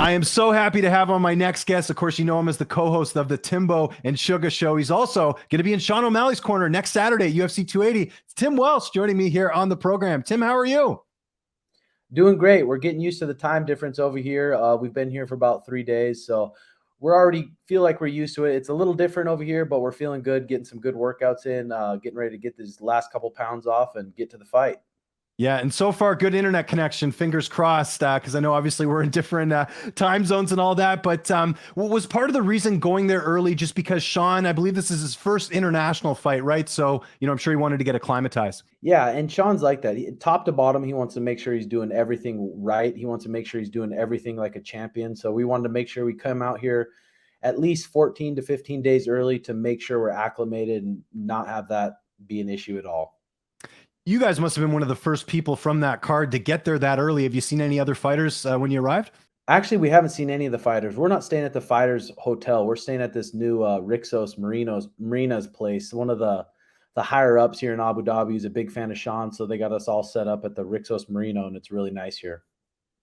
I am so happy to have on my next guest. Of course, you know him as the co-host of the Timbo and Suga Show. He's also going to be in Sean O'Malley's corner next Saturday at UFC 280. It's Tim Welch joining me here on the program. Tim, how are you? Doing great. We're getting used to the time difference over here. We've been here for about 3 days, so we're already feel like we're used to it. It's a little different over here, but we're feeling good, getting some good workouts in, getting ready to get these last couple pounds off and get to the fight. Yeah, and so far, good internet connection. Fingers crossed, because I know obviously we're in different time zones and all that. But what was part of the reason going there early? Just because Sean, I believe this is his first international fight, right? So I'm sure he wanted to get acclimatized. Yeah, and Sean's like that. Top to bottom, he wants to make sure he's doing everything right. He wants to make sure he's doing everything like a champion. So we wanted to make sure we come out here at least 14 to 15 days early to make sure we're acclimated and not have that be an issue at all. You guys must have been one of the first people from that card to get there that early. Have you seen any other fighters when you arrived? Actually, we haven't seen any of the fighters. We're not staying at the fighters hotel. We're staying at this new Rixos Marina's place. One of the higher ups here in Abu Dhabi is a big fan of Sean, so they got us all set up at the Rixos Marino, and it's really nice here.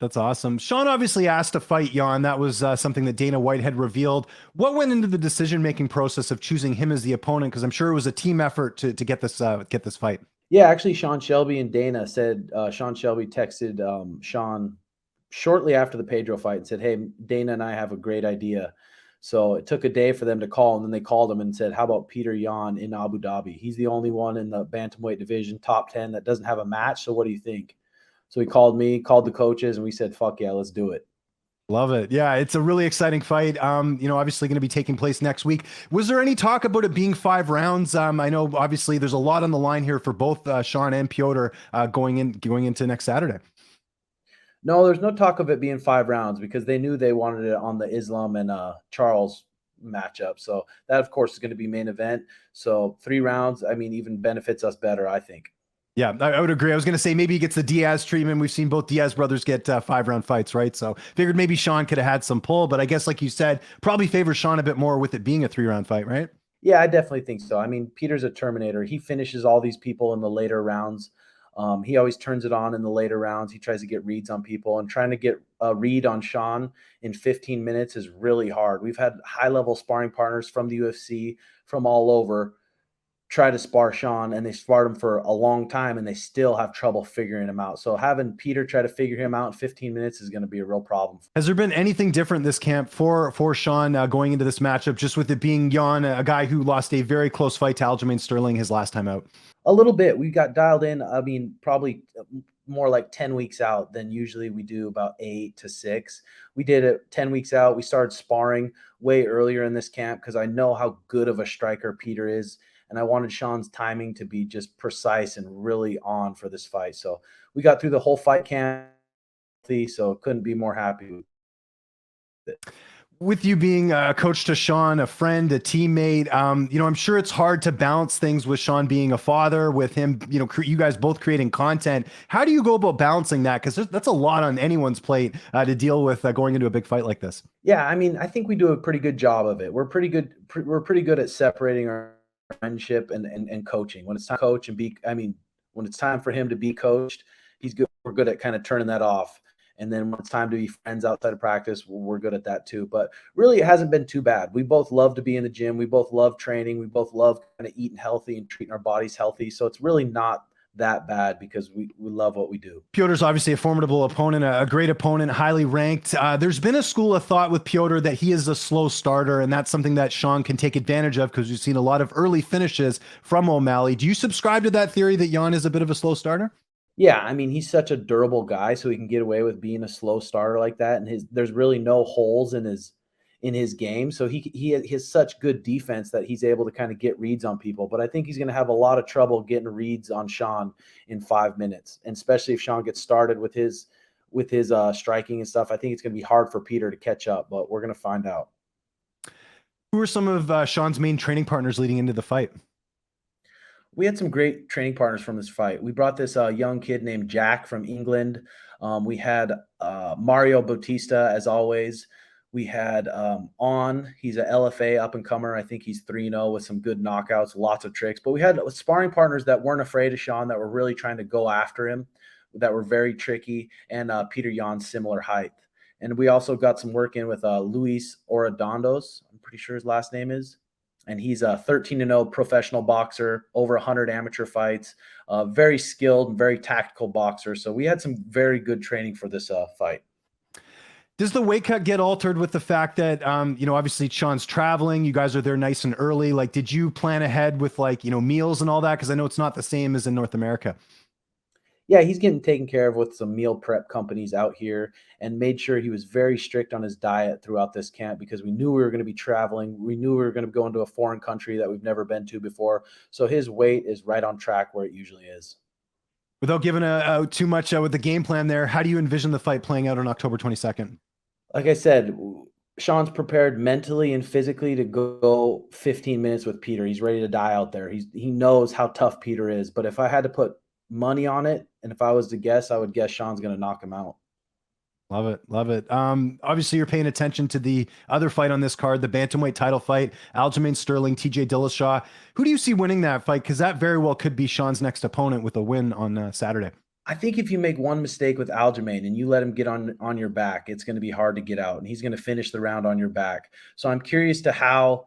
That's awesome. Sean obviously asked to fight Jan. That was something that Dana White had revealed. What went into the decision-making process of choosing him as the opponent? Because I'm sure it was a team effort to get this fight. Yeah, actually, Sean Shelby and Dana said Sean Shelby texted Sean shortly after the Pedro fight and said, "Hey, Dana and I have a great idea." So it took a day for them to call, and then they called him and said, "How about Petr Yan in Abu Dhabi? He's the only one in the bantamweight division, top 10, that doesn't have a match. So what do you think?" So he called me, called the coaches, and we said, "Fuck yeah, let's do it." Love it. Yeah, it's a really exciting fight. Obviously going to be taking place next week. Was there any talk about it being 5 rounds? I know obviously there's a lot on the line here for both Sean and Petr going into next Saturday. No, there's no talk of it being 5 rounds because they knew they wanted it on the Islam and Charles matchup. So that, of course, is going to be main event. So 3 rounds, I mean, even benefits us better, I think. Yeah, I would agree. I was going to say maybe he gets the Diaz treatment. We've seen both Diaz brothers get 5-round fights, right? So figured maybe Sean could have had some pull, but I guess like you said, probably favors Sean a bit more with it being a 3-round fight, right? Yeah, I definitely think so. I mean, Peter's a Terminator. He finishes all these people in the later rounds. He always turns it on in the later rounds. He tries to get reads on people, and trying to get a read on Sean in 15 minutes is really hard. We've had high-level sparring partners from the UFC, from all over, try to spar Sean, and they sparred him for a long time, and they still have trouble figuring him out. So having Petr try to figure him out in 15 minutes is going to be a real problem. Has there been anything different this camp for Sean going into this matchup, just with it being Jan, a guy who lost a very close fight to Aljamain Sterling his last time out? A little bit. We got dialed in, I mean, probably more like 10 weeks out than usually we do, about 8 to 6. We did it 10 weeks out. We started sparring way earlier in this camp because I know how good of a striker Petr is. And I wanted Sean's timing to be just precise and really on for this fight. So we got through the whole fight camp, so couldn't be more happy with it. With you being a coach to Sean, a friend, a teammate, I'm sure it's hard to balance things with Sean being a father, with him, you guys both creating content. How do you go about balancing that? Because that's a lot on anyone's plate to deal with going into a big fight like this. Yeah, I mean, I think we do a pretty good job of it. We're pretty good at separating our friendship and coaching. When it's time to coach and when it's time for him to be coached, we're good at kind of turning that off. And then when it's time to be friends outside of practice, we're good at that too. But really, it hasn't been too bad. We both love to be in the gym. We both love training. We both love kind of eating healthy and treating our bodies healthy. So it's really not that bad because we love what we do. Petr's obviously a formidable opponent, a great opponent, highly ranked. There's been a school of thought with Petr that he is a slow starter, and that's something that Sean can take advantage of because we've seen a lot of early finishes from O'Malley. Do you subscribe to that theory that Jan is a bit of a slow starter? Yeah, I mean, he's such a durable guy, so he can get away with being a slow starter like that. And there's really no holes in his game. So he has such good defense that he's able to kind of get reads on people. But I think he's going to have a lot of trouble getting reads on Sean in 5 minutes. And especially if Sean gets started with his striking and stuff, I think it's going to be hard for Petr to catch up, but we're going to find out. Who are some of Sean's main training partners leading into the fight? We had some great training partners from this fight. We brought this young kid named Jack from England. We had Mario Bautista, as always. We had he's an LFA up-and-comer. I think he's 3-0 with some good knockouts, lots of tricks. But we had sparring partners that weren't afraid of Sean, that were really trying to go after him, that were very tricky, and Petr Yan, similar height. And we also got some work in with Luis Orodondos. I'm pretty sure his last name is. And he's a 13-0 professional boxer, over 100 amateur fights, very skilled and very tactical boxer. So we had some very good training for this fight. Does the weight cut get altered with the fact that, obviously Sean's traveling, you guys are there nice and early? Like, did you plan ahead with meals and all that? Cause I know it's not the same as in North America. Yeah, he's getting taken care of with some meal prep companies out here, and made sure he was very strict on his diet throughout this camp because we knew we were going to be traveling. We knew we were going to go into a foreign country that we've never been to before. So his weight is right on track where it usually is. Without giving too much with the game plan there, how do you envision the fight playing out on October 22nd? Like I said, Sean's prepared mentally and physically to go 15 minutes with Petr. He's ready to die out there. He knows how tough Petr is. But if I had to put money on it, and if I was to guess, I would guess Sean's going to knock him out. Love it. Love it. Obviously you're paying attention to the other fight on this card, the bantamweight title fight, Aljamain Sterling, TJ Dillashaw. Who do you see winning that fight? Cause that very well could be Sean's next opponent with a win on Saturday. I think if you make one mistake with Aljamain and you let him get on your back, it's going to be hard to get out, and he's going to finish the round on your back. So I'm curious to how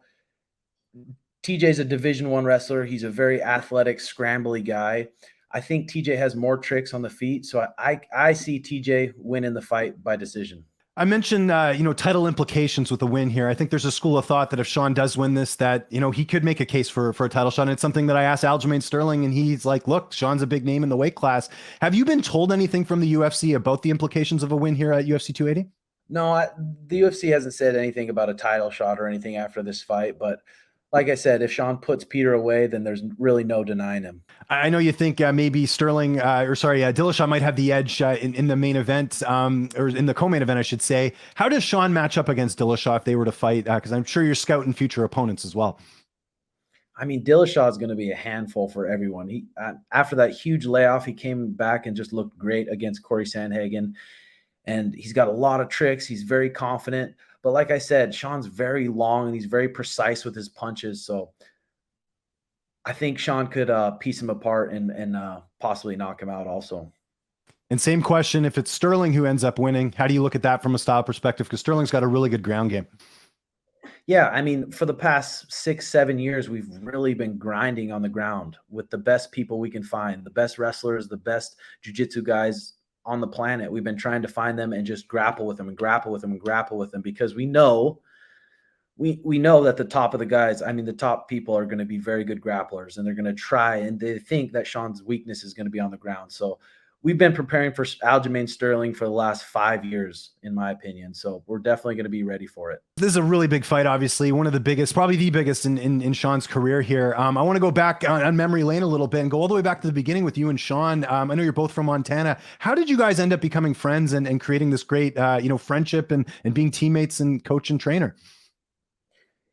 TJ's a Division I wrestler. He's a very athletic, scrambly guy. I think TJ has more tricks on the feet, so I see TJ winning the fight by decision. I mentioned, title implications with the win here. I think there's a school of thought that if Sean does win this, that, he could make a case for a title shot. And it's something that I asked Aljamain Sterling, and he's like, look, Sean's a big name in the weight class. Have you been told anything from the UFC about the implications of a win here at UFC 280? No, the UFC hasn't said anything about a title shot or anything after this fight, but like I said, if Sean puts Petr away, then there's really no denying him. I know you think maybe Sterling, Dillashaw might have the edge in the main event, or in the co-main event, I should say. How does Sean match up against Dillashaw if they were to fight? Because I'm sure you're scouting future opponents as well. I mean, Dillashaw is going to be a handful for everyone. He after that huge layoff, he came back and just looked great against Corey Sandhagen, and he's got a lot of tricks. He's very confident. But like I said, Sean's very long and he's very precise with his punches. So I think Sean could piece him apart and possibly knock him out also. And same question, if it's Sterling who ends up winning, how do you look at that from a style perspective? Because Sterling's got a really good ground game. Yeah, I mean, for the past 6-7 years, we've really been grinding on the ground with the best people we can find, the best wrestlers, the best jiu-jitsu guys on the planet. We've been trying to find them and just grapple with them and grapple with them and grapple with them, because we know that the top of the guys, I mean, the top people are going to be very good grapplers, and they're going to try, and they think that Sean's weakness is going to be on the ground. So we've been preparing for Aljamain Sterling for the last 5 years, in my opinion. So we're definitely going to be ready for it. This is a really big fight, obviously. One of the biggest, probably the biggest in Sean's career here. I want to go back on memory lane a little bit and go all the way back to the beginning with you and Sean. I know you're both from Montana. How did you guys end up becoming friends and creating this great, friendship and being teammates and coach and trainer?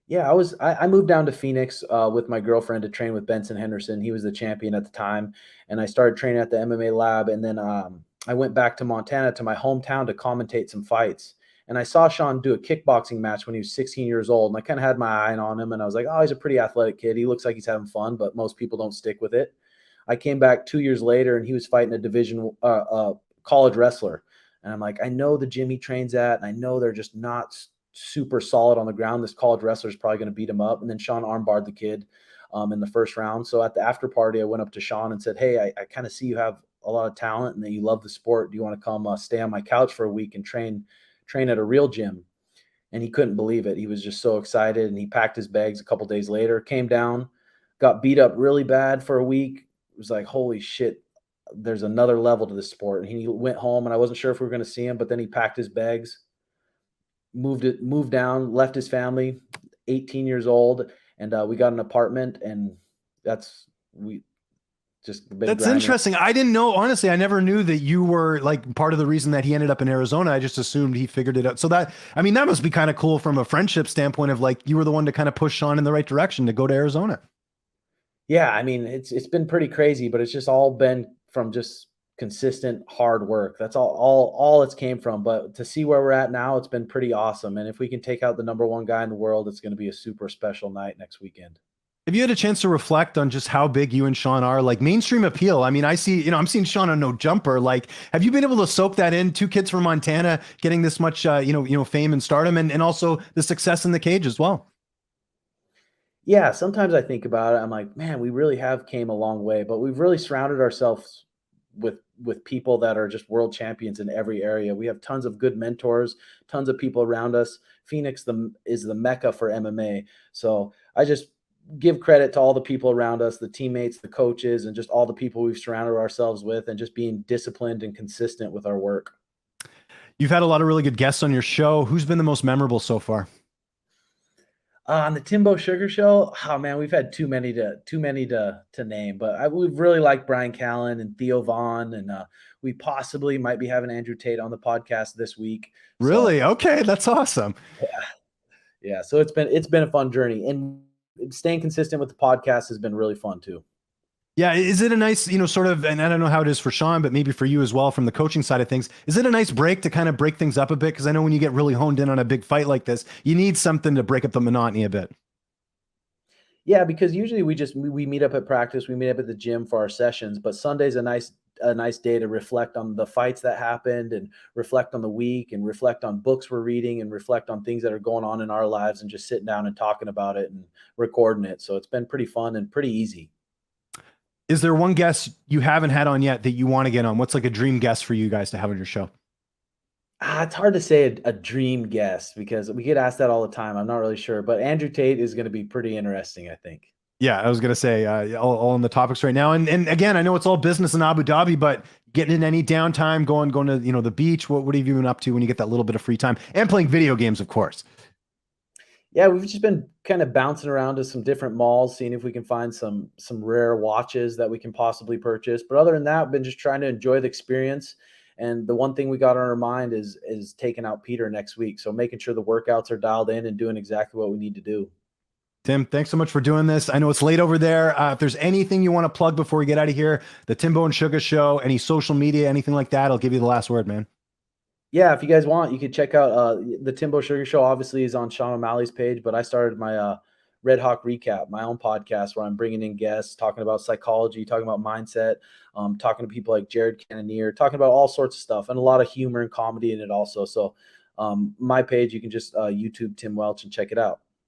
Yeah, I moved down to Phoenix with my girlfriend to train with Benson Henderson. He was the champion at the time, and I started training at the MMA lab. And then I went back to Montana, to my hometown, to commentate some fights. And I saw Sean do a kickboxing match when he was 16 years old, and I kind of had my eye on him, and I was like, oh, he's a pretty athletic kid. He looks like he's having fun, but most people don't stick with it. I came back 2 years later, and he was fighting a division college wrestler. And I'm like, I know the gym he trains at, and I know they're just not super solid on the ground. This college wrestler is probably going to beat him up. And then Sean armbarred the kid in the first round. So at the after party, I went up to Sean and said, hey, I kind of see you have a lot of talent and that you love the sport. Do you want to come stay on my couch for a week and train at a real gym? And he couldn't believe it. He was just so excited. And he packed his bags a couple days later, came down, got beat up really bad for a week. It was like, holy shit, there's another level to this sport. And he went home, and I wasn't sure if we were going to see him, but then he packed his bags, moved down, left his family, 18 years old, and we got an apartment, and that's interesting. I didn't know, honestly. I never knew that you were like part of the reason that he ended up in Arizona. I just assumed he figured it out. So that must be kind of cool from a friendship standpoint, of like, you were the one to kind of push Sean in the right direction to go to Arizona. Yeah, I mean, it's been pretty crazy, but it's just all been from just consistent hard work. That's all it's came from. But to see where we're at now, it's been pretty awesome. And if we can take out the number one guy in the world, it's going to be a super special night next weekend. Have you had a chance to reflect on just how big you and Sean are, like mainstream appeal? I mean, I see, I'm seeing Sean on No Jumper. Like, have you been able to soak that in? Two kids from Montana getting this much, fame and stardom, and also the success in the cage as well. Yeah, sometimes I think about it. I'm like, man, we really have came a long way, but we've really surrounded ourselves with people that are just world champions in every area. We have tons of good mentors, tons of people around us. Phoenix is the mecca for MMA. So I just give credit to all the people around us, the teammates, the coaches, and just all the people we've surrounded ourselves with, and just being disciplined and consistent with our work. You've had a lot of really good guests on your show. Who's been the most memorable so far? On the Timbo Sugar Show, oh man, we've had too many to name, but we've really liked Brian Callen and Theo Vaughn, and we possibly might be having Andrew Tate on the podcast this week. So Really? Okay, that's awesome. yeah, so it's been a fun journey, and staying consistent with the podcast has been really fun too. Yeah, is it a nice, sort of, and I don't know how it is for Sean, but maybe for you as well from the coaching side of things, is it a nice break to kind of break things up a bit? Because I know when you get really honed in on a big fight like this, you need something to break up the monotony a bit. Yeah, because usually we meet up at practice, we meet up at the gym for our sessions, but Sunday's a nice day to reflect on the fights that happened and reflect on the week and reflect on books we're reading and reflect on things that are going on in our lives and just sitting down and talking about it and recording it. So it's been pretty fun and pretty easy. Is there one guest you haven't had on yet that you want to get on? What's like a dream guest for you guys to have on your show? It's hard to say a dream guest because we get asked that all the time. I'm not really sure, but Andrew Tate is going to be pretty interesting, I think. Yeah, I was gonna say all on the topics right now, and again, I know it's all business in Abu Dhabi, but getting in any downtime, going to the beach. What have you been up to when you get that little bit of free time and playing video games, of course? Yeah, we've just been kind of bouncing around to some different malls, seeing if we can find some rare watches that we can possibly purchase. But other than that, I've been just trying to enjoy the experience. And the one thing we got on our mind is taking out Peter next week. So making sure the workouts are dialed in and doing exactly what we need to do. Tim, thanks so much for doing this. I know it's late over there. If there's anything you want to plug before we get out of here, the Timbo and Suga Show, any social media, anything like that, I'll give you the last word, man. Yeah, if you guys want, you could check out the Timbo Sugar Show. Obviously, is on Sean O'Malley's page, but I started my Red Hawk Recap, my own podcast where I'm bringing in guests, talking about psychology, talking about mindset, talking to people like Jared Cannonier, talking about all sorts of stuff, and a lot of humor and comedy in it also. So my page, you can just YouTube Tim Welch and check it out.